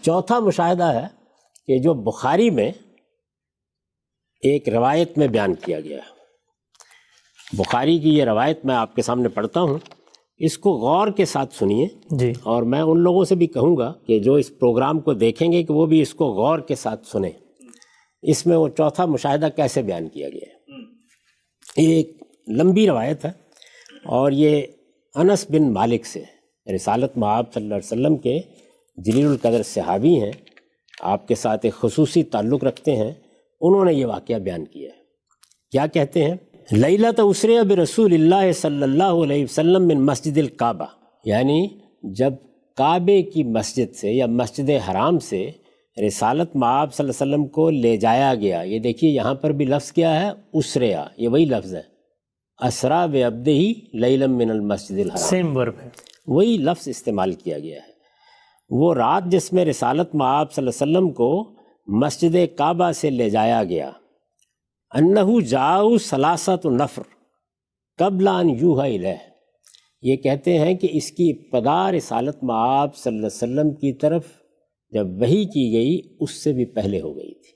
چوتھا مشاہدہ ہے کہ جو بخاری میں ایک روایت میں بیان کیا گیا ہے، بخاری کی یہ روایت میں آپ کے سامنے پڑھتا ہوں، اس کو غور کے ساتھ سنیے جی، اور میں ان لوگوں سے بھی کہوں گا کہ جو اس پروگرام کو دیکھیں گے کہ وہ بھی اس کو غور کے ساتھ سنیں، اس میں وہ چوتھا مشاہدہ کیسے بیان کیا گیا ہے۔ یہ ایک لمبی روایت ہے اور یہ انس بن مالک سے، رسالت مآب صلی اللہ علیہ وسلم کے جلیل القدر صحابی ہیں، آپ کے ساتھ ایک خصوصی تعلق رکھتے ہیں، انہوں نے یہ واقعہ بیان کیا ہے۔ کیا کہتے ہیں؟ لیلۃ اسری برسول اللہ صلی اللہ علیہ وسلم من مسجد الکعبہ، یعنی جب کعبے کی مسجد سے یا مسجد حرام سے رسالت مآب صلی اللہ علیہ وسلم کو لے جایا گیا۔ یہ دیکھیے یہاں پر بھی لفظ کیا ہے؟ اسریا، یہ وہی لفظ ہے، اسرا بعبدہ لیلا من المسجد الحرام، سیم ورب ہے، وہی لفظ استعمال کیا گیا ہے۔ وہ رات جس میں رسالت مآب صلی اللہ علیہ وسلم کو مسجد کعبہ سے لے جایا گیا، انہو جاؤ ثلاثۃ نفر قبل ان یوحی الیہ، یہ کہتے ہیں کہ اس کی ابتدا رسالت مآب صلی اللہ علیہ وسلم کی طرف جب وحی کی گئی اس سے بھی پہلے ہو گئی تھی۔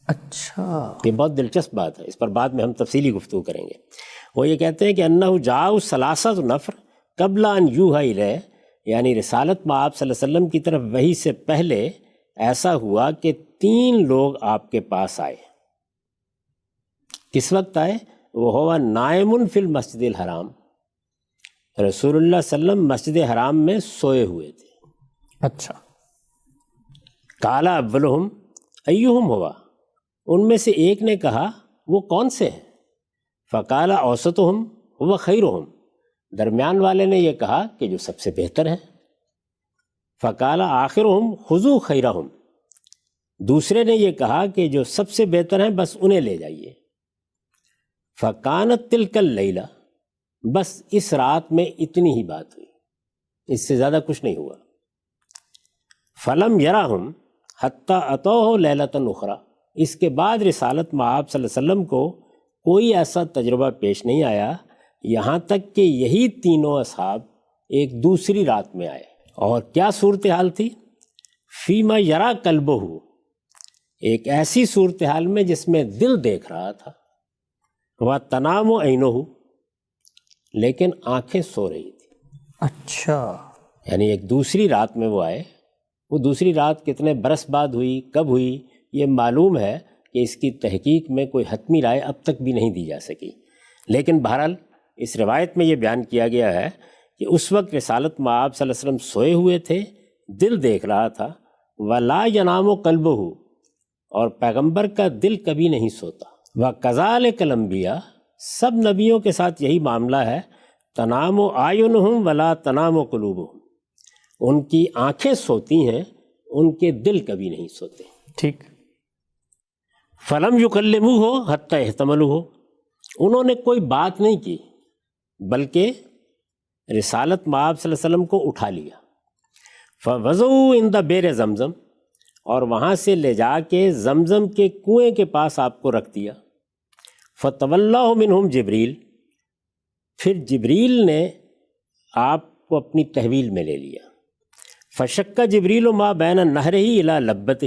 اچھا، یہ بہت دلچسپ بات ہے، اس پر بعد میں ہم تفصیلی گفتگو کریں گے۔ وہ یہ کہتے ہیں کہ انہو جاؤ ثلاثۃ نفر قبل ان یوحی الیہ، یعنی رسالت مآب صلی اللہ علیہ وسلم کی طرف وحی سے پہلے ایسا ہوا کہ 3 لوگ آپ کے پاس آئے۔ کس وقت آئے؟ وہ ہوا نائم فی المسجد الحرام، رسول اللہ صلی اللہ علیہ وسلم مسجد حرام میں سوئے ہوئے تھے۔ اچھا، قال اولہم ایہم ہوا، ان میں سے ایک نے کہا وہ کون سے ہیں؟ فقال اوسطہم ہوا خیرہم، درمیان والے نے یہ کہا کہ جو سب سے بہتر ہیں۔ فقال آخرہم خذوا خیرہم، دوسرے نے یہ کہا کہ جو سب سے بہتر ہیں بس انہیں لے جائیے۔ فکانت تلک اللیلہ، بس اس رات میں اتنی ہی بات ہوئی، اس سے زیادہ کچھ نہیں ہوا۔ فلم یراہم حتی اتوہ لیلۃ اخری، اس کے بعد رسالت مآب صلی اللہ علیہ وسلم کو کوئی ایسا تجربہ پیش نہیں آیا یہاں تک کہ یہی تینوں اصحاب ایک دوسری رات میں آئے۔ اور کیا صورتحال تھی؟ فیما یرا قلبہ، ایک ایسی صورتحال میں جس میں دل دیکھ رہا تھا، وہ تنام عینہ، لیکن آنکھیں سو رہی تھی۔ اچھا، یعنی ایک دوسری رات میں وہ آئے، وہ دوسری رات کتنے برس بعد ہوئی، کب ہوئی، یہ معلوم ہے کہ اس کی تحقیق میں کوئی حتمی رائے اب تک بھی نہیں دی جا سکی، لیکن بہرحال اس روایت میں یہ بیان کیا گیا ہے کہ اس وقت رسالت مآب صلی اللہ علیہ وسلم سوئے ہوئے تھے، دل دیکھ رہا تھا، ولا ینام قلبہ، اور پیغمبر کا دل کبھی نہیں سوتا۔ وَكَذَلِكَ الْأَنْبِيَاءُ، سب نبیوں کے ساتھ یہی معاملہ ہے، تنام اعینہم ولا تنام قلوبہم، ان کی آنکھیں سوتی ہیں، ان کے دل کبھی نہیں سوتے۔ ٹھیک، فلم یکلموہ حتی احتملوہ، انہوں نے کوئی بات نہیں کی بلکہ رسالت مآب صلی اللہ علیہ وسلم کو اٹھا لیا۔ فوضعوا عند بئر زمزم، اور وہاں سے لے جا کے زمزم کے کنویں کے پاس آپ کو رکھ دیا۔ فتولہ منہم جبریل، پھر جبریل نے آپ کو اپنی تحویل میں لے لیا۔ فشک جبریل ما بین نہرہ الی لبتہ،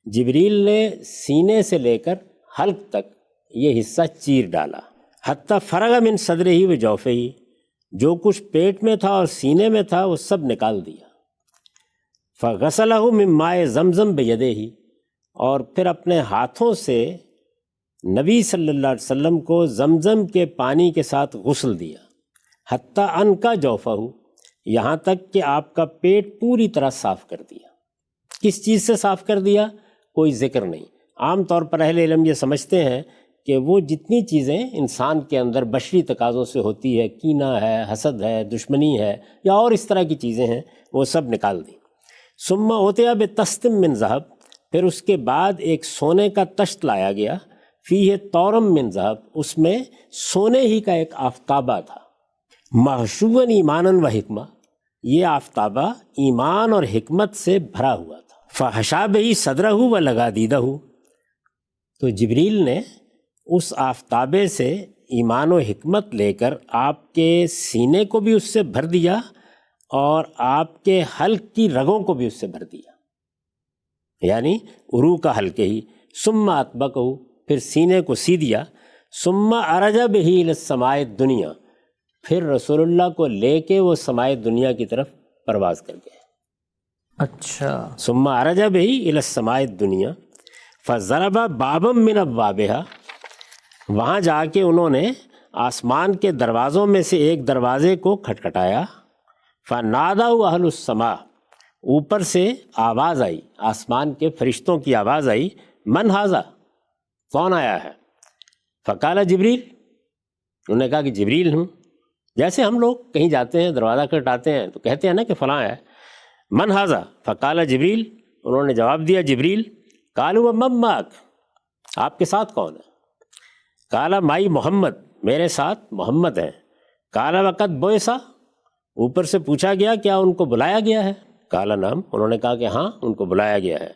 جبریل نے سینے سے لے کر حلق تک یہ حصہ چیر ڈالا۔ حتی فرغ من صدرہ و جوفہ، جو کچھ پیٹ میں تھا اور سینے میں تھا وہ سب نکال دیا۔ فغسلہ من ماء زمزم بیدہ، اور پھر اپنے ہاتھوں سے نبی صلی اللہ علیہ وسلم کو زمزم کے پانی کے ساتھ غسل دیا۔ حتی انکا جوفہ، یہاں تک کہ آپ کا پیٹ پوری طرح صاف کر دیا۔ کس چیز سے صاف کر دیا؟ کوئی ذکر نہیں۔ عام طور پر اہل علم یہ سمجھتے ہیں کہ وہ جتنی چیزیں انسان کے اندر بشری تقاضوں سے ہوتی ہے، کینہ ہے، حسد ہے، دشمنی ہے، یا اور اس طرح کی چیزیں ہیں، وہ سب نکال دیں۔ ثم اوتیا بتستم من ذہب، پھر اس کے بعد ایک سونے کا تشت لایا گیا، فیہ طورم من ذہب، اس میں سونے ہی کا ایک آفتابہ تھا، محشوباً ایمانا و حکمہ، یہ آفتابہ ایمان اور حکمت سے بھرا ہوا تھا۔ فحشا بہ صدرہ و لگادیدہ، تو جبریل نے اس آفتابے سے ایمان و حکمت لے کر آپ کے سینے کو بھی اس سے بھر دیا اور آپ کے حلق کی رگوں کو بھی اس سے بھر دیا۔ یعنی عروق کا حلقے ہی، ثم اتبقہ، پھر سینے کو سی دیا، ثم عرج بہ الی السماء الدنیا، پھر رسول اللہ کو لے کے وہ سمائے دنیا کی طرف پرواز کر گئے۔ اچھا، ثم عرج بہ الی السماء الدنیا فضرب بابا من ابوابها، وہاں جا کے انہوں نے آسمان کے دروازوں میں سے ایک دروازے کو کھٹکھٹایا، فنادوا اہل السماء، اوپر سے آواز آئی، آسمان کے فرشتوں کی آواز آئی، من ھذا، کون آیا ہے؟ فقال جبریل، انہوں نے کہا کہ جبریل ہوں۔ جیسے ہم لوگ کہیں جاتے ہیں دروازہ کھٹکھٹاتے ہیں تو کہتے ہیں نا کہ فلاں ہے، من ھذا، فقال جبریل، انہوں نے جواب دیا جبریل، قالوا ومن معک، آپ کے ساتھ کون ہے؟ قال مائی محمد، میرے ساتھ محمد ہیں۔ قال وقد بعث، اوپر سے پوچھا گیا کیا ان کو بلایا گیا ہے؟ قال نعم، انہوں نے کہا کہ ہاں ان کو بلایا گیا ہے۔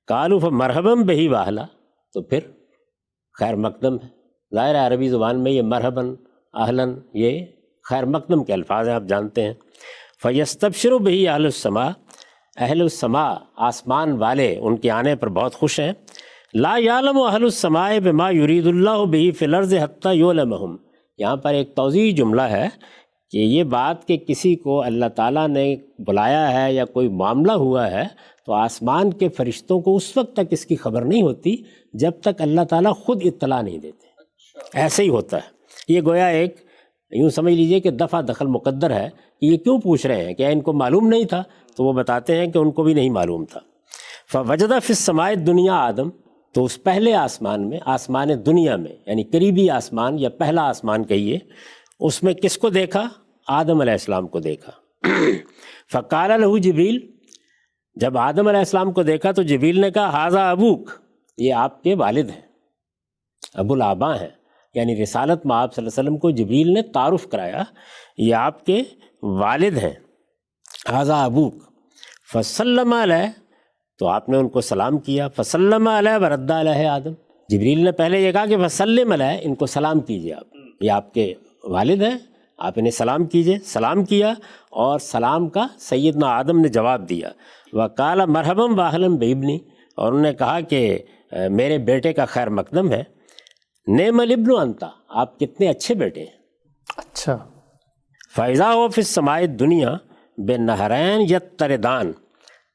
قالوا فمرحبا بہ واہلا، تو پھر خیر مقدم ہے، ظاہر ہے عربی زبان میں یہ مرحباً اہلاً یہ خیر مقدم کے الفاظ ہیں، آپ جانتے ہیں۔ فیستبشر بہ اہل السماء، اہل السماء آسمان والے ان کے آنے پر بہت خوش ہیں۔ لا یعلم اہل السماء بما یرید اللہ بہ فی الارض حتی یعلمہم، یہاں پر ایک توضیحی جملہ ہے کہ یہ بات کہ کسی کو اللہ تعالیٰ نے بلایا ہے یا کوئی معاملہ ہوا ہے تو آسمان کے فرشتوں کو اس وقت تک اس کی خبر نہیں ہوتی جب تک اللہ تعالیٰ خود اطلاع نہیں دیتے۔ ایسے ہی ہوتا ہے، یہ گویا ایک یوں سمجھ لیجئے کہ دفع دخل مقدر ہے کہ یہ کیوں پوچھ رہے ہیں، کیا ان کو معلوم نہیں تھا؟ تو وہ بتاتے ہیں کہ ان کو بھی نہیں معلوم تھا۔ فوجد فی السماء الدنیا آدم، تو اس پہلے آسمان میں، آسمان دنیا میں یعنی قریبی آسمان یا پہلا آسمان کہیے، اس میں کس کو دیکھا؟ آدم علیہ السلام کو دیکھا۔ فقال لہ جبریل، جب آدم علیہ السلام کو دیکھا تو جبریل نے کہا ھذا ابوک، یہ آپ کے والد ہیں، ابو الآباء ہیں، یعنی رسالت میں آپ صلی اللہ علیہ وسلم کو جبریل نے تعارف کرایا، یہ آپ کے والد ہیں، ھذا ابوک۔ فسلم علیہ، تو آپ نے ان کو سلام کیا، فسلم علیہ ورد علیہ آدم، جبریل نے پہلے یہ کہا کہ فسلم علیہ، ان کو سلام کیجئے، آپ یہ آپ کے والد ہیں، آپ انہیں سلام کیجئے۔ سلام کیا اور سلام کا سیدنا آدم نے جواب دیا۔ وقال مرحبا واہلا بابنی، اور انہوں نے کہا کہ میرے بیٹے کا خیر مقدم ہے۔ نعم الابن انت، آپ کتنے اچھے بیٹے ہیں۔ اچھا، فاذا هو فی السماء الدنیا بنہرین یتردان،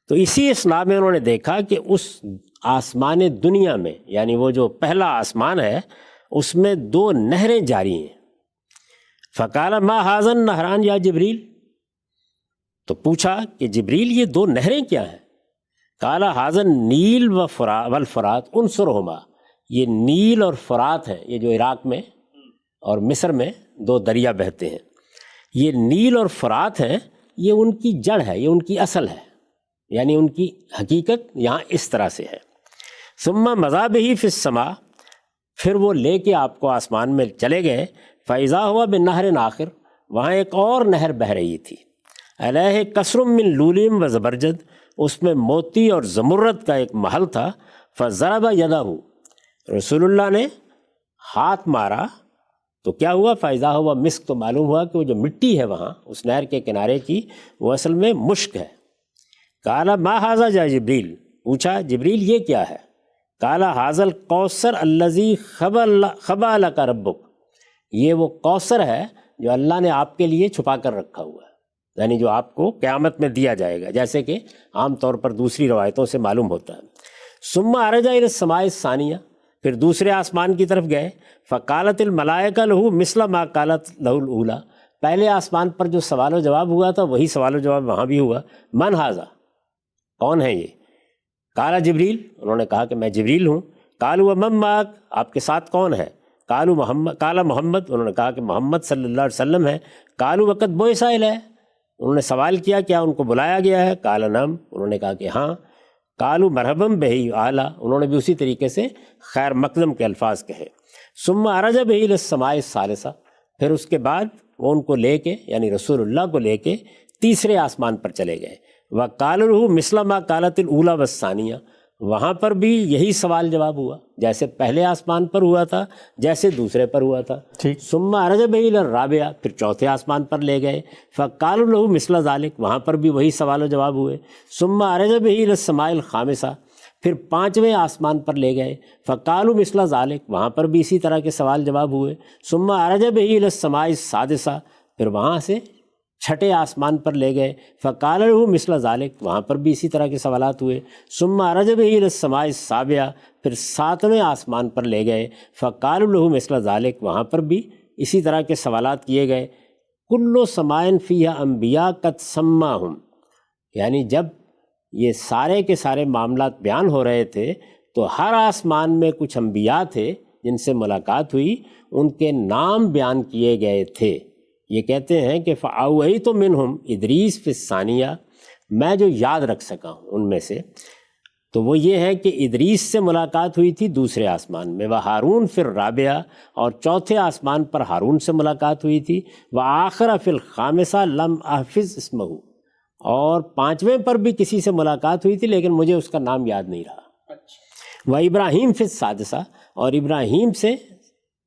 تو اسی اسنا میں انہوں نے دیکھا کہ اس آسمان دنیا میں یعنی وہ جو پہلا آسمان ہے اس میں دو نہریں جاری ہیں۔ فقال ما ھذا النہران یا جبریل، تو پوچھا کہ جبریل یہ دو نہریں کیا ہیں؟ قال ھذا النیل والفرات انصرہما، یہ نیل اور فرات ہیں، یہ جو عراق میں اور مصر میں دو دریا بہتے ہیں، یہ نیل اور فرات ہیں، یہ ان کی جڑ ہے، یہ ان کی اصل ہے، یعنی ان کی حقیقت یہاں اس طرح سے ہے۔ ثم مضی بہ فی السماء، پھر وہ لے کے آپ کو آسمان میں چلے گئے۔ فاذا ہوا بنہر آخر، وہاں ایک اور نہر بہہ رہی تھی، علیہ قصر من لولیم و زبرجد، اس میں موتی اور زمرد کا ایک محل تھا۔ فضرب یدہ، رسول اللہ نے ہاتھ مارا تو کیا ہوا؟ فاذا ہوا مسک، تو معلوم ہوا کہ وہ جو مٹی ہے وہاں اس نہر کے کنارے کی وہ اصل میں مشک ہے۔ قال ما ھذا یا جبریل، پوچھا جبریل یہ کیا ہے؟ قال ھذا الکوثر الذی خبأ لک ربک، یہ وہ کوثر ہے جو اللہ نے آپ کے لیے چھپا کر رکھا ہوا ہے، یعنی جو آپ کو قیامت میں دیا جائے گا، جیسے کہ عام طور پر دوسری روایتوں سے معلوم ہوتا ہے۔ ثم عرج الی السماء الثانیہ، پھر دوسرے آسمان کی طرف گئے۔ فقالت الملائکہ لہ مثل ما قالت لہ الاولی، پہلے آسمان پر جو سوال و جواب ہوا تھا وہی سوال و جواب وہاں بھی ہوا۔ من ھذا، کون ہے یہ؟ قال جبریل، انہوں نے کہا کہ میں جبریل ہوں۔ قالوا ومن معک، آپ کے ساتھ کون ہے؟ قالوا محمد، قال محمد، انہوں نے کہا کہ محمد صلی اللہ علیہ وسلم ہے۔ قالوا وقد بعث الیہ، انہوں نے سوال کیا کیا ان کو بلایا گیا ہے؟ قال نعم، انہوں نے کہا کہ ہاں۔ قالوا مرحبا بہ اعلیٰ، انہوں نے بھی اسی طریقے سے خیر مقدم کے الفاظ کہے۔ ثم عرج بہ الی السماء الثالثہ، پھر اس کے بعد وہ ان کو لے کے یعنی رسول اللہ کو لے کے تیسرے آسمان پر چلے گئے۔ وقال له مثل ما قالت الاولی والثانیہ، وہاں پر بھی یہی سوال جواب ہوا جیسے پہلے آسمان پر ہوا تھا، جیسے دوسرے پر ہوا تھا۔ ٹھیک۔ ثم عرج بہ الی الرابعہ، پھر چوتھے آسمان پر لے گئے۔ فقالوا له مثل ذلک، وہاں پر بھی وہی سوال و جواب ہوئے۔ ثم عرج بہ الی السماء الخامسہ، پھر 5ویں آسمان پر لے گئے، فقالوا مثل ذالک، وہاں پر بھی اسی طرح کے سوال جواب ہوئے، ثم عرج بہ الی السماء السادسہ، پھر وہاں سے 6ٹھے آسمان پر لے گئے، فقال له مثل ذالک، وہاں پر بھی اسی طرح کے سوالات ہوئے، ثم عرج بہ الی السماء السابعہ، پھر 7ویں آسمان پر لے گئے، فقال له مثل ذالک، وہاں پر بھی اسی طرح کے سوالات کیے گئے۔ کل سماء فیہا انبیاء قد سماہم، یعنی جب یہ سارے کے سارے معاملات بیان ہو رہے تھے تو ہر آسمان میں کچھ انبیاء تھے جن سے ملاقات ہوئی، ان کے نام بیان کیے گئے تھے۔ یہ کہتے ہیں کہ فَأَوْحَيْتُ مِنْهُمْ اِدْرِيسَ فِي الثَّانِيَةِ، میں جو یاد رکھ سکا ہوں ان میں سے تو وہ یہ ہے کہ ادریس سے ملاقات ہوئی تھی دوسرے آسمان میں، وہارون فی الرابعہ، اور چوتھے آسمان پر ہارون سے ملاقات ہوئی تھی، وآخر فی الخامسہ لم احفظ اسمہ، اور 5ویں پر بھی کسی سے ملاقات ہوئی تھی لیکن مجھے اس کا نام یاد نہیں رہا، وابراہیم فی السادسہ، اور ابراہیم سے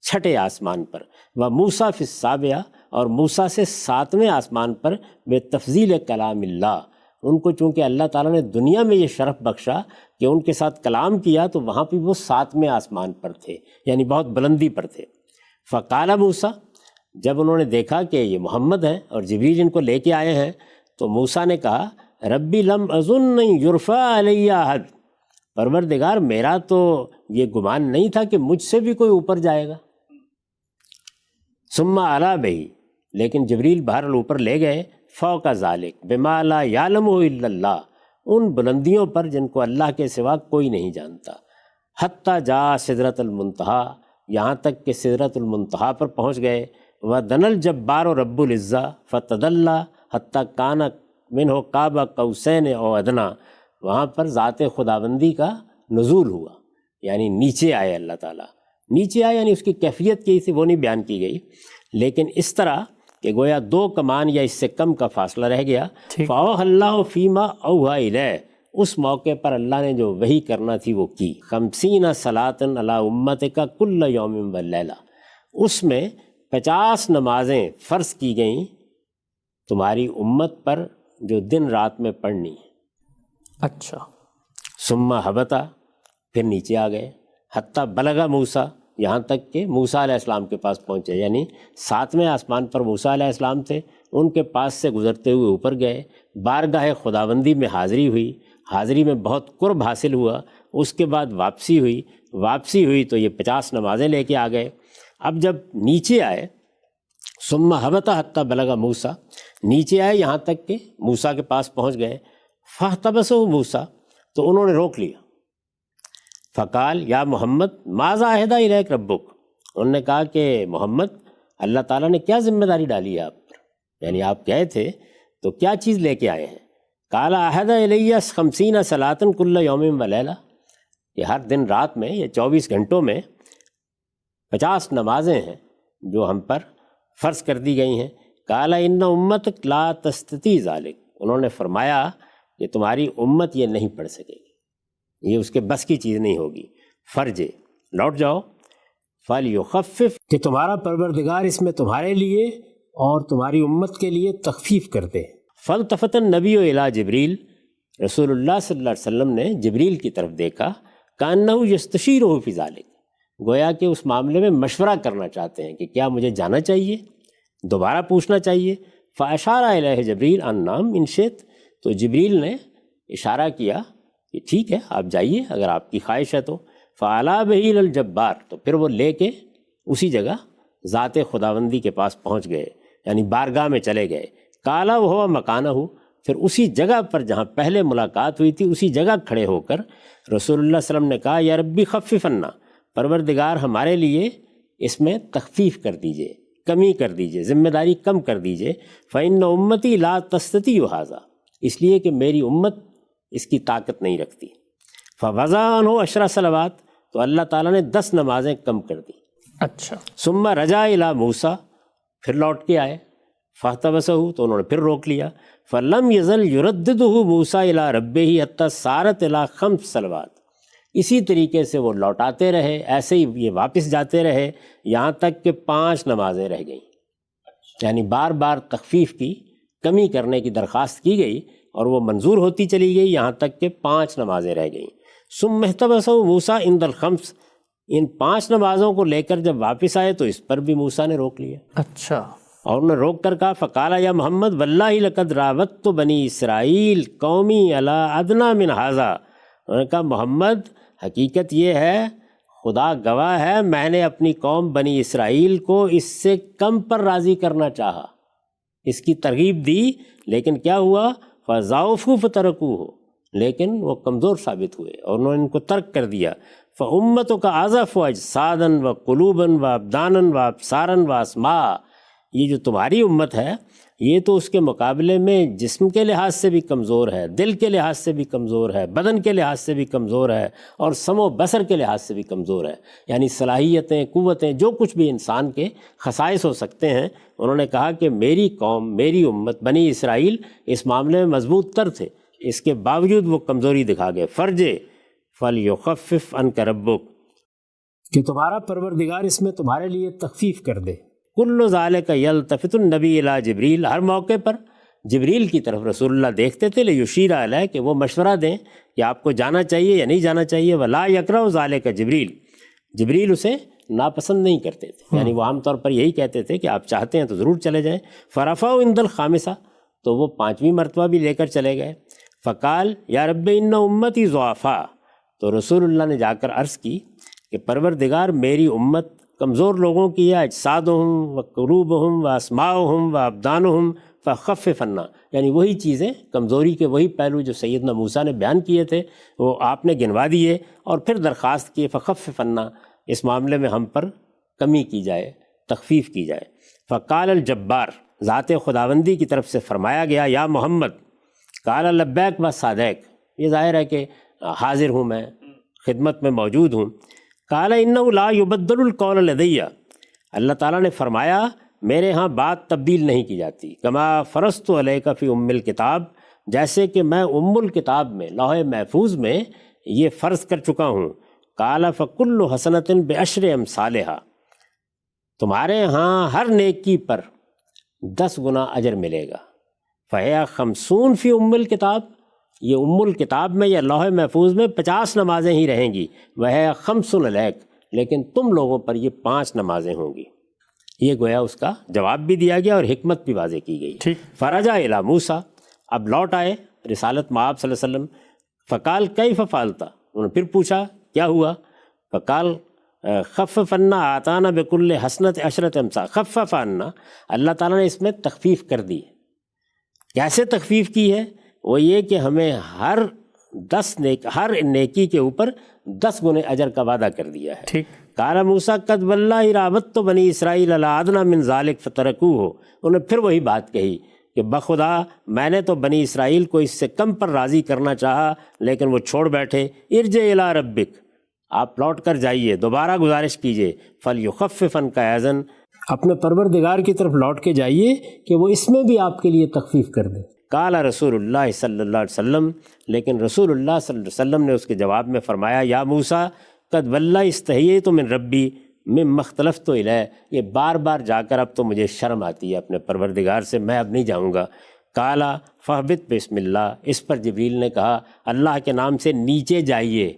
6ٹھے آسمان پر، وموسیٰ فی السابعہ، اور موسیٰ سے 7ویں آسمان پر، بے تفضیل کلام اللہ، ان کو چونکہ اللہ تعالیٰ نے دنیا میں یہ شرف بخشا کہ ان کے ساتھ کلام کیا تو وہاں پہ وہ 7ویں آسمان پر تھے، یعنی بہت بلندی پر تھے۔ فقال موسیٰ، جب انہوں نے دیکھا کہ یہ محمد ہیں اور جبریل ان کو لے کے آئے ہیں تو موسیٰ نے کہا ربی لم اظن یرفع علی احد، پروردگار میرا تو یہ گمان نہیں تھا کہ مجھ سے بھی کوئی اوپر جائے گا۔ ثم علا بہی، لیکن جبریل بہرحال اوپر لے گئے، فوق ذالک بما لا یعلمہ الا اللہ، ان بلندیوں پر جن کو اللہ کے سوا کوئی نہیں جانتا، حتیٰ جاء سدرۃ المنتہا، یہاں تک کہ سدرۃ المنتہا پر پہنچ گئے، وَدَنَا الْجَبَّارُ رَبُّ الْعِزَّةِ فَتَدَلَّى حتیٰ کان منہ قاب قوسین او ادنیٰ، وہاں پر ذات خداوندی کا نزول ہوا، یعنی نیچے آئے اللہ تعالیٰ، نیچے آئے یعنی اس کی کیفیت کی تھی وہ نہیں بیان کی گئی، لیکن اس طرح کہ گویا 2 کمان یا اس سے کم کا فاصلہ رہ گیا۔ فَأَوْحَى اللَّهُ فِيمَا أَوْحَىٰ إِلَيْهِ، اس موقع پر اللہ نے جو وحی کرنا تھی وہ کی۔ 50 صلاۃ علی امتک کل یوم واللیلہ، اس میں 50 نمازیں فرض کی گئیں تمہاری امت پر جو دن رات میں پڑھنی ہے۔ اچھا، ثم ہبطا، پھر نیچے آ گئے، حتیٰ بلغ موسیٰ، یہاں تک کہ موسیٰ علیہ السلام کے پاس پہنچے، یعنی 7ویں آسمان پر موسیٰ علیہ السلام تھے، ان کے پاس سے گزرتے ہوئے اوپر گئے، بارگاہ خداوندی میں حاضری ہوئی، حاضری میں بہت قرب حاصل ہوا، اس کے بعد واپسی ہوئی تو یہ 50 نمازیں لے کے آ گئے۔ اب جب نیچے آئے، ثم ہبط حتیٰ بلغ موسیٰ، نیچے آئے یہاں تک کہ موسیٰ کے پاس پہنچ گئے، فاحتبسہ موسیٰ، تو انہوں نے روک لیا، فقال یا محمد ماذا عہد الیک ربک، انہوں نے کہا کہ محمد اللہ تعالیٰ نے کیا ذمہ داری ڈالی ہے آپ پر، یعنی آپ گئے تھے تو کیا چیز لے کے آئے ہیں؟ قال عہد الی 50 صلاۃ کل یوم ولیلہ، کہ ہر دن رات میں یا 24 گھنٹوں میں 50 نمازیں ہیں جو ہم پر فرض کر دی گئی ہیں۔ قال ان امتک لا تستطیع ذلک، انہوں نے فرمایا کہ تمہاری امت یہ نہیں پڑھ سکے گی، یہ اس کے بس کی چیز نہیں ہوگی، فرض لوٹ جاؤ، فَلْيُخَفِّفْ، کہ تمہارا پروردگار اس میں تمہارے لیے اور تمہاری امت کے لیے تخفیف کر دے۔ فَالْتَفَتَ النَّبِيُّ إِلَىٰ جِبْرِيلَ، رسول اللہ صلی اللہ علیہ وسلم نے جبریل کی طرف دیکھا، كَأَنَّهُ يَسْتَشِيرُهُ فِي ذَلِكَ، گویا کہ اس معاملے میں مشورہ کرنا چاہتے ہیں کہ کیا مجھے جانا چاہیے، دوبارہ پوچھنا چاہیے۔ فَأَشَارَ إِلَيْهِ جِبْرِيلُ أَن نَّعَمْ إِن شِئْتَ، تو جبریل نے اشارہ کیا کہ ٹھیک ہے آپ جائیے اگر آپ کی خواہش ہے تو۔ فَعَلَىٰ بِهِ إِلَى الْجَبَّارِ، تو پھر وہ لے کے اسی جگہ ذات خداوندی کے پاس پہنچ گئے، یعنی بارگاہ میں چلے گئے۔ قَالَ وَهُوَ مَكَانَهُ، پھر اسی جگہ پر جہاں پہلے ملاقات ہوئی تھی اسی جگہ کھڑے ہو کر رسول اللہ صلی اللہ علیہ وسلم نے کہا یا ربی خفف عنا، پروردگار ہمارے لیے اس میں تخفیف کر دیجئے، کمی کر دیجئے، ذمہ داری کم کر دیجئے۔ فَإِنَّ أُمَّتِي لَا تَسْتَطِيعُ هَٰذَا، اس لیے کہ میری امت اس کی طاقت نہیں رکھتی۔ فَوَضَعَ عَنْهُ 10 صلوات، تو اللہ تعالیٰ نے 10 نمازیں کم کر دی۔ اچھا، ثم رجع إلى موسیٰ، پھر لوٹ کے آئے، فاحتبسہ، تو انہوں نے پھر روک لیا۔ فلم یزل یرددہ موسیٰ إلى ربہ حتیٰ صارت إلى 5 صلوات، اسی طریقے سے وہ لوٹاتے رہے، ایسے ہی یہ واپس جاتے رہے یہاں تک کہ 5 نمازیں رہ گئیں، یعنی بار بار تخفیف کی، کمی کرنے کی درخواست کی گئی اور وہ منظور ہوتی چلی گئی یہاں تک کہ 5 نمازیں رہ گئیں۔ ثم احتبسہ موسیٰ عند الخمس، ان 5 نمازوں کو لے کر جب واپس آئے تو اس پر بھی موسیٰ نے روک لیا، اچھا، اور انہوں نے روک کر کہا فقال یا محمد واللہ لقد راودت بنی اسرائیل قومی علی ادنی من ھذا، انہوں نے کہا محمد حقیقت یہ ہے، خدا گواہ ہے، میں نے اپنی قوم بنی اسرائیل کو اس سے کم پر راضی کرنا چاہا، اس کی ترغیب دی، لیکن کیا ہوا فضعفوا فترکوہ، لیکن وہ کمزور ثابت ہوئے اور انہوں نے ان کو ترک کر دیا۔ فامتک اضعف اجسادا وقلوبا وابدانا وابصارا واسماء، یہ جو تمہاری امت ہے یہ تو اس کے مقابلے میں جسم کے لحاظ سے بھی کمزور ہے، دل کے لحاظ سے بھی کمزور ہے، بدن کے لحاظ سے بھی کمزور ہے، اور سمع و بصر کے لحاظ سے بھی کمزور ہے، یعنی صلاحیتیں، قوتیں، جو کچھ بھی انسان کے خصائص ہو سکتے ہیں۔ انہوں نے کہا کہ میری قوم، میری امت بنی اسرائیل اس معاملے میں مضبوط تر تھے، اس کے باوجود وہ کمزوری دکھا گئے۔ فرجے فلیخفف عنک ربک، کہ تمہارا پروردگار اس میں تمہارے لیے تخفیف کر دے۔ کل ذالک یلتفت النبی الی جبریل، ہر موقع پر جبریل کی طرف رسول اللہ دیکھتے تھے، لیشیر علیہ، کہ وہ مشورہ دیں کہ آپ کو جانا چاہیے یا نہیں جانا چاہیے۔ ولا یکرہ ذالک جبریل، جبریل اسے ناپسند نہیں کرتے تھے، یعنی وہ عام طور پر یہی کہتے تھے کہ آپ چاہتے ہیں تو ضرور چلے جائیں۔ فرفعوا عند الخامسہ، تو وہ 5ویں مرتبہ بھی لے کر چلے گئے۔ فقال یا رب ان امتی ضعفاء، تو رسول اللہ نے جا کر عرض کی کہ پروردگار میری امت کمزور لوگوں کی ہے، اجسادہم و قلوبہم و اسماؤہم و ابدانہم فخفف عنا، یعنی وہی چیزیں، کمزوری کے وہی پہلو جو سیدنا موسیٰ نے بیان کیے تھے وہ آپ نے گنوا دیے، اور پھر درخواست کی فخفف عنا، اس معاملے میں ہم پر کمی کی جائے، تخفیف کی جائے۔ فقال الجبار، ذات خداوندی کی طرف سے فرمایا گیا یا محمد، قال لبیک و صادق، یہ ظاہر ہے کہ حاضر ہوں، میں خدمت میں موجود ہوں۔ قال انہ لا یبدل القول لدی، اللہ تعالیٰ نے فرمایا میرے ہاں بات تبدیل نہیں کی جاتی۔ کما فرضت علیک فی ام الکتاب، جیسے کہ میں ام الکتاب میں، لوح محفوظ میں یہ فرض کر چکا ہوں۔ قال فکل حسنۃ بعشر امثالھا، تمہارے ہاں ہر نیکی پر 10 گنا اجر ملے گا۔ فہی 50 فی ام الکتاب، یہ ام الکتاب میں یا لوح محفوظ میں 50 نمازیں ہی رہیں گی۔ وہ 5 علیک، لیکن تم لوگوں پر یہ 5 نمازیں ہوں گی۔ یہ گویا اس کا جواب بھی دیا گیا اور حکمت بھی واضح کی گئی۔ فرجع الی موسیٰ، اب لوٹ آئے رسالت مآب صلی اللہ علیہ وسلم۔ فقال کیف فعلت، انہوں نے پھر پوچھا کیا ہوا؟ فقال خفف عنا آتانا بکل حسنۃ عشرۃ امثال، خفف عنا، اللہ تعالیٰ نے اس میں تخفیف کر دی۔ کیسے تخفیف کی ہے؟ وہ یہ کہ ہمیں ہر نیکی کے اوپر 10 گنے اجر کا وعدہ کر دیا ہے۔ ٹھیک۔ قال موسیٰ قد واللہ راودت بنی اسرائیل علی ادنی من ذلک فترکوہ، انہوں نے پھر وہی بات کہی کہ بخدا میں نے تو بنی اسرائیل کو اس سے کم پر راضی کرنا چاہا لیکن وہ چھوڑ بیٹھے۔ ارجع الی ربک، آپ لوٹ کر جائیے، دوبارہ گزارش کیجیے، فلیخفف عنک اذًا، اپنے پروردگار کی طرف لوٹ کے جائیے کہ وہ اس میں بھی آپ کے لیے تخفیف کر دے۔ قال رسول اللہ صلی اللہ علیہ وسلم، لیکن رسول اللہ صلی اللہ علیہ وسلم نے اس کے جواب میں فرمایا یا موسیٰ قد واللہ استحییت من ربی مما اختلفت الیہ، یہ بار بار جا کر اب تو مجھے شرم آتی ہے اپنے پروردگار سے، میں اب نہیں جاؤں گا۔ قال فاہبط بسم اللہ، اس پر جبریل نے کہا اللہ کے نام سے نیچے جائیے۔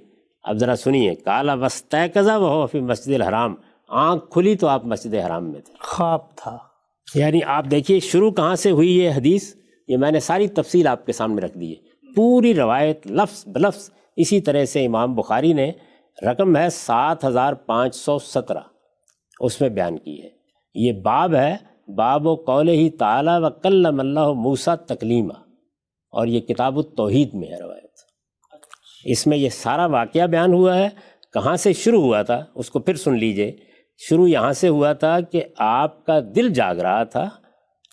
اب ذرا سنیے، قال واستيقظ وهو فی مسجد الحرام، آنکھ کھلی تو آپ مسجد حرام میں تھے، خواب تھا۔ یعنی آپ دیکھیے شروع کہاں سے ہوئی یہ حدیث، یہ میں نے ساری تفصیل آپ کے سامنے رکھ دی ہے، پوری روایت لفظ بلفظ اسی طرح سے امام بخاری نے، رقم ہے 7517، اس میں بیان کی ہے۔ یہ باب ہے، باب و قولہ تعالی وکلم اللہ موسیٰ تکلیما، اور یہ کتاب التوحید میں ہے روایت۔ اس میں یہ سارا واقعہ بیان ہوا ہے، کہاں سے شروع ہوا تھا اس کو پھر سن لیجئے۔ شروع یہاں سے ہوا تھا کہ آپ کا دل جاگ رہا تھا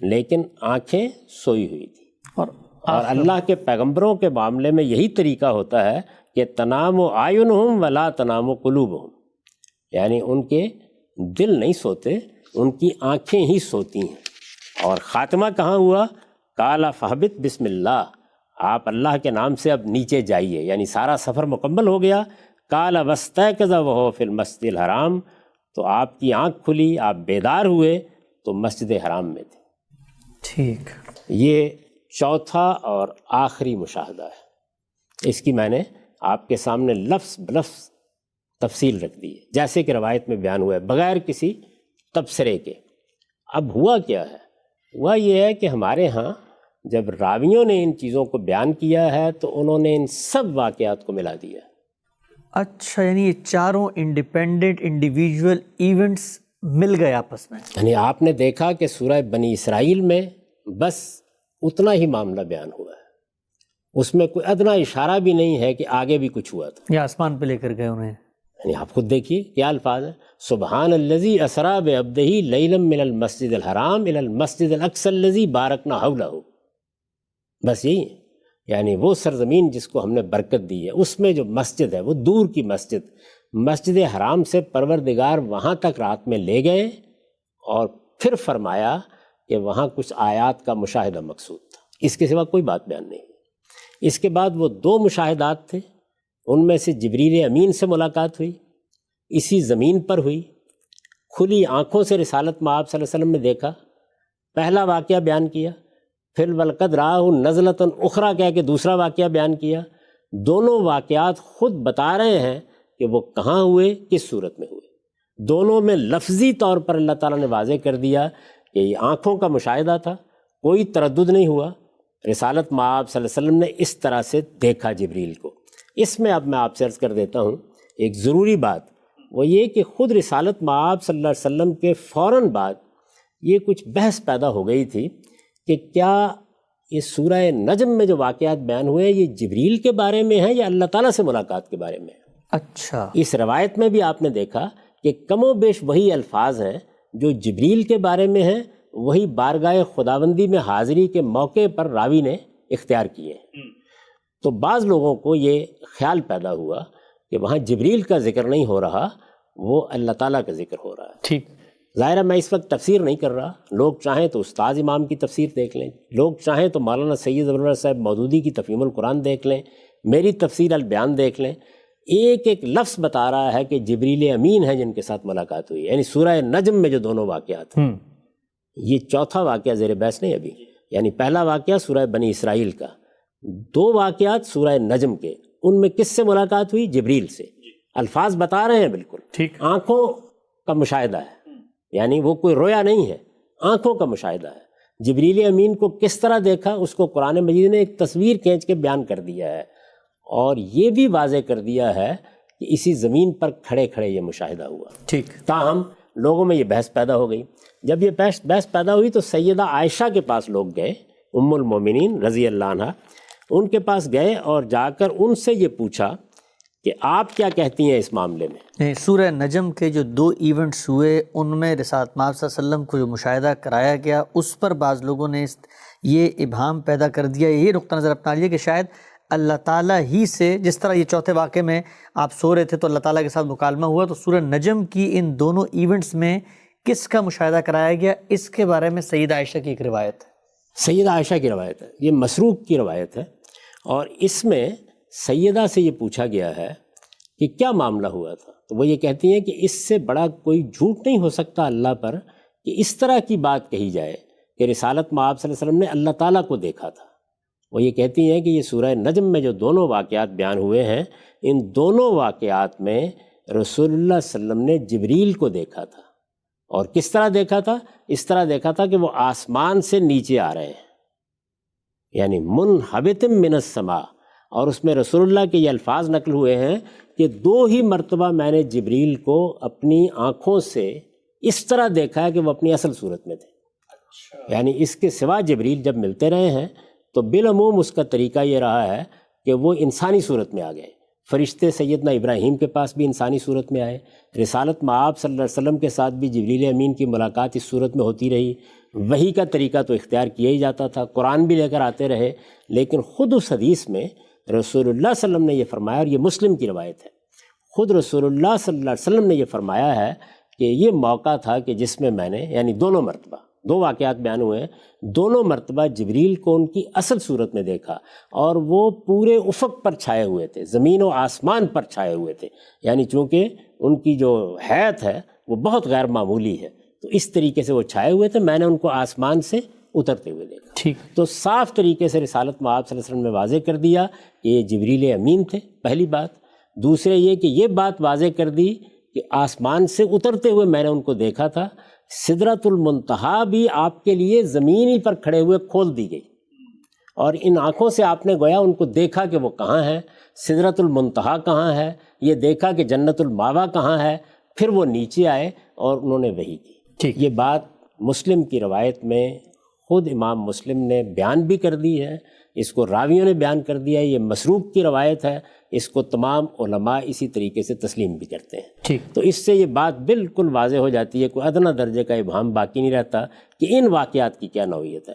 لیکن آنکھیں سوئی ہوئی تھی، اور اللہ کے پیغمبروں کے معاملے میں یہی طریقہ ہوتا ہے کہ تنام و اعینہم ولا تنام و قلوبہم، یعنی ان کے دل نہیں سوتے، ان کی آنکھیں ہی سوتی ہیں۔ اور خاتمہ کہاں ہوا؟ قال فاہبط بسم اللہ، آپ اللہ کے نام سے اب نیچے جائیے، یعنی سارا سفر مکمل ہو گیا۔ قال واستيقظ وهو فی المسجد الحرام، تو آپ کی آنکھ کھلی، آپ بیدار ہوئے تو مسجد حرام میں تھے۔ ٹھیک۔ یہ چوتھا اور آخری مشاہدہ ہے. اس کی میں نے آپ کے سامنے لفظ بلفظ تفصیل رکھ دی ہے جیسے کہ روایت میں بیان ہوا ہے بغیر کسی تبصرے کے. اب ہوا کیا ہے؟ ہوا یہ ہے کہ ہمارے ہاں جب راویوں نے ان چیزوں کو بیان کیا ہے تو انہوں نے ان سب واقعات کو ملا دیا. اچھا، یعنی یہ چاروں انڈیپینڈنٹ انڈیویجول ایونٹس مل گئے آپس میں. یعنی آپ نے دیکھا کہ سورہ بنی اسرائیل میں بس اتنا ہی معاملہ بیان ہوا ہے، اس میں کوئی ادنا اشارہ بھی نہیں ہے کہ آگے بھی کچھ ہوا تھا. یہ آسمان پہ لے کر گئے انہیں. یعنی آپ خود دیکھیے کیا الفاظ ہیں، سبحان الذی اسریٰ بعبدہ لیلا من المسجد الحرام الی المسجد الاقصی الذی بارکنا حولہ. بس یہی ہے. یعنی وہ سرزمین جس کو ہم نے برکت دی ہے اس میں جو مسجد ہے وہ دور کی مسجد، مسجد حرام سے پروردگار وہاں تک رات میں لے گئے اور پھر فرمایا کہ وہاں کچھ آیات کا مشاہدہ مقصود تھا، اس کے سوا کوئی بات بیان نہیں. اس کے بعد وہ 2 مشاہدات تھے، ان میں سے جبریل امین سے ملاقات ہوئی، اسی زمین پر ہوئی، کھلی آنکھوں سے رسالت مآب صلی اللہ علیہ وسلم نے دیکھا. پہلا واقعہ بیان کیا، پھر وَلَقَدْ رَآهُ نَزْلَةً اُخْرَىٰ کہہ کے دوسرا واقعہ بیان کیا. دونوں واقعات خود بتا رہے ہیں کہ وہ کہاں ہوئے، کس صورت میں ہوئے. دونوں میں لفظی طور پر اللہ تعالیٰ نے واضح کر دیا کہ یہ آنکھوں کا مشاہدہ تھا، کوئی تردد نہیں ہوا. رسالت مآب صلی اللہ علیہ وسلم نے اس طرح سے دیکھا جبریل کو. اس میں اب میں آپ سے عرض کر دیتا ہوں ایک ضروری بات، وہ یہ کہ خود رسالت مآب صلی اللہ علیہ وسلم کے فوراً بعد یہ کچھ بحث پیدا ہو گئی تھی کہ کیا یہ سورہ نجم میں جو واقعات بیان ہوئے یہ جبریل کے بارے میں ہیں یا اللہ تعالیٰ سے ملاقات کے بارے میں. اچھا، اس روایت میں بھی آپ نے دیکھا کہ کم و بیش وہی الفاظ ہیں جو جبریل کے بارے میں ہیں، وہی بارگاہ خداوندی میں حاضری کے موقع پر راوی نے اختیار کیے ہیں. تو بعض لوگوں کو یہ خیال پیدا ہوا کہ وہاں جبریل کا ذکر نہیں ہو رہا، وہ اللہ تعالیٰ کا ذکر ہو رہا ہے. ٹھیک. ظاہر ہے میں اس وقت تفسیر نہیں کر رہا، لوگ چاہیں تو استاذ امام کی تفسیر دیکھ لیں، لوگ چاہیں تو مولانا سید ابوالفضل صاحب مودودی کی تفہیم القرآن دیکھ لیں، میری تفسیر البیان دیکھ لیں. ایک ایک لفظ بتا رہا ہے کہ جبریل امین ہیں جن کے ساتھ ملاقات ہوئی. یعنی سورہ نجم میں جو دونوں واقعات ہیں، یہ چوتھا واقعہ زیر بحث نہیں ابھی. یعنی پہلا واقعہ سورہ بنی اسرائیل کا، 2 واقعات سورہ نجم کے، ان میں کس سے ملاقات ہوئی؟ جبریل سے. الفاظ بتا رہے ہیں بالکل ٹھیک. آنکھوں کا مشاہدہ ہے، یعنی وہ کوئی رویا نہیں ہے، آنکھوں کا مشاہدہ ہے. جبریل امین کو کس طرح دیکھا اس کو قرآن مجید نے ایک تصویر کھینچ کے بیان کر دیا ہے، اور یہ بھی واضح کر دیا ہے کہ اسی زمین پر کھڑے کھڑے یہ مشاہدہ ہوا. ٹھیک. تاہم لوگوں میں یہ بحث پیدا ہو گئی. جب یہ بحث پیدا ہوئی تو سیدہ عائشہ کے پاس لوگ گئے، ام المومنین رضی اللہ عنہ، ان کے پاس گئے اور جا کر ان سے یہ پوچھا کہ آپ کیا کہتی ہیں اس معاملے میں. سورہ نجم کے جو 2 ایونٹس ہوئے ان میں رسالت مآب صلی اللہ علیہ وسلم کو جو مشاہدہ کرایا گیا اس پر بعض لوگوں نے یہ ابہام پیدا کر دیا، یہ نقطہ نظر اپنا لیا کہ شاید اللہ تعالیٰ ہی سے، جس طرح یہ چوتھے واقعے میں آپ سو رہے تھے تو اللہ تعالیٰ کے ساتھ مکالمہ ہوا، تو سورہ نجم کی ان دونوں ایونٹس میں کس کا مشاہدہ کرایا گیا، اس کے بارے میں سیدہ عائشہ کی ایک روایت ہے. سیدہ عائشہ کی روایت ہے، یہ مسروق کی روایت ہے، اور اس میں سیدہ سے یہ پوچھا گیا ہے کہ کیا معاملہ ہوا تھا. تو وہ یہ کہتی ہیں کہ اس سے بڑا کوئی جھوٹ نہیں ہو سکتا اللہ پر کہ اس طرح کی بات کہی جائے کہ رسالت مآب صلی اللہ علیہ وسلم نے اللہ تعالیٰ کو دیکھا تھا. وہ یہ کہتی ہیں کہ یہ سورہ نجم میں جو دونوں واقعات بیان ہوئے ہیں، ان دونوں واقعات میں رسول اللہ صلی اللہ علیہ وسلم نے جبریل کو دیکھا تھا. اور کس طرح دیکھا تھا؟ اس طرح دیکھا تھا کہ وہ آسمان سے نیچے آ رہے ہیں، یعنی منحبت من السماء. اور اس میں رسول اللہ کے یہ الفاظ نقل ہوئے ہیں کہ 2 ہی مرتبہ میں نے جبریل کو اپنی آنکھوں سے اس طرح دیکھا ہے کہ وہ اپنی اصل صورت میں تھے. یعنی اس کے سوا جبریل جب ملتے رہے ہیں تو بالعموم اس کا طریقہ یہ رہا ہے کہ وہ انسانی صورت میں آ گئے. فرشتے سیدنا ابراہیم کے پاس بھی انسانی صورت میں آئے، رسالت مآب صلی اللہ علیہ وسلم کے ساتھ بھی جبریل امین کی ملاقات اس صورت میں ہوتی رہی. وحی کا طریقہ تو اختیار کیا ہی جاتا تھا، قرآن بھی لے کر آتے رہے. لیکن خود اس حدیث میں رسول اللہ صلی اللہ علیہ وسلم نے یہ فرمایا، اور یہ مسلم کی روایت ہے، خود رسول اللہ صلی اللہ علیہ وسلم نے یہ فرمایا ہے کہ یہ موقع تھا کہ جس میں نے، یعنی دونوں مرتبہ 2 واقعات بیان ہوئے ہیں، دونوں مرتبہ جبریل کو ان کی اصل صورت میں دیکھا، اور وہ پورے افق پر چھائے ہوئے تھے، زمین و آسمان پر چھائے ہوئے تھے. یعنی چونکہ ان کی جو حیت ہے وہ بہت غیر معمولی ہے، تو اس طریقے سے وہ چھائے ہوئے تھے. میں نے ان کو آسمان سے اترتے ہوئے دیکھا۔ ٹھیک، تو صاف طریقے سے رسالت مآب صلی اللہ علیہ وسلم نے واضح کر دیا کہ یہ جبریل امین تھے، پہلی بات۔ دوسرے یہ کہ یہ بات واضح کر دی کہ آسمان سے اترتے ہوئے میں نے ان کو دیکھا تھا، سدرۃ المنتہا بھی آپ کے لیے زمین ہی پر کھڑے ہوئے کھول دی گئی، اور ان آنکھوں سے آپ نے گویا ان کو دیکھا کہ وہ کہاں ہے، سدرۃ المنتہا کہاں ہے، یہ دیکھا کہ جنت الماوا کہاں ہے، پھر وہ نیچے آئے اور انہوں نے وحی کی۔ ٹھیک، یہ بات مسلم کی روایت میں خود امام مسلم نے بیان بھی کر دی ہے، اس کو راویوں نے بیان کر دیا ہے، یہ مسروق کی روایت ہے، اس کو تمام علماء اسی طریقے سے تسلیم بھی کرتے ہیں۔ ٹھیک، تو اس سے یہ بات بالکل واضح ہو جاتی ہے، کوئی ادنیٰ درجے کا ابہام باقی نہیں رہتا کہ ان واقعات کی کیا نوعیت ہے۔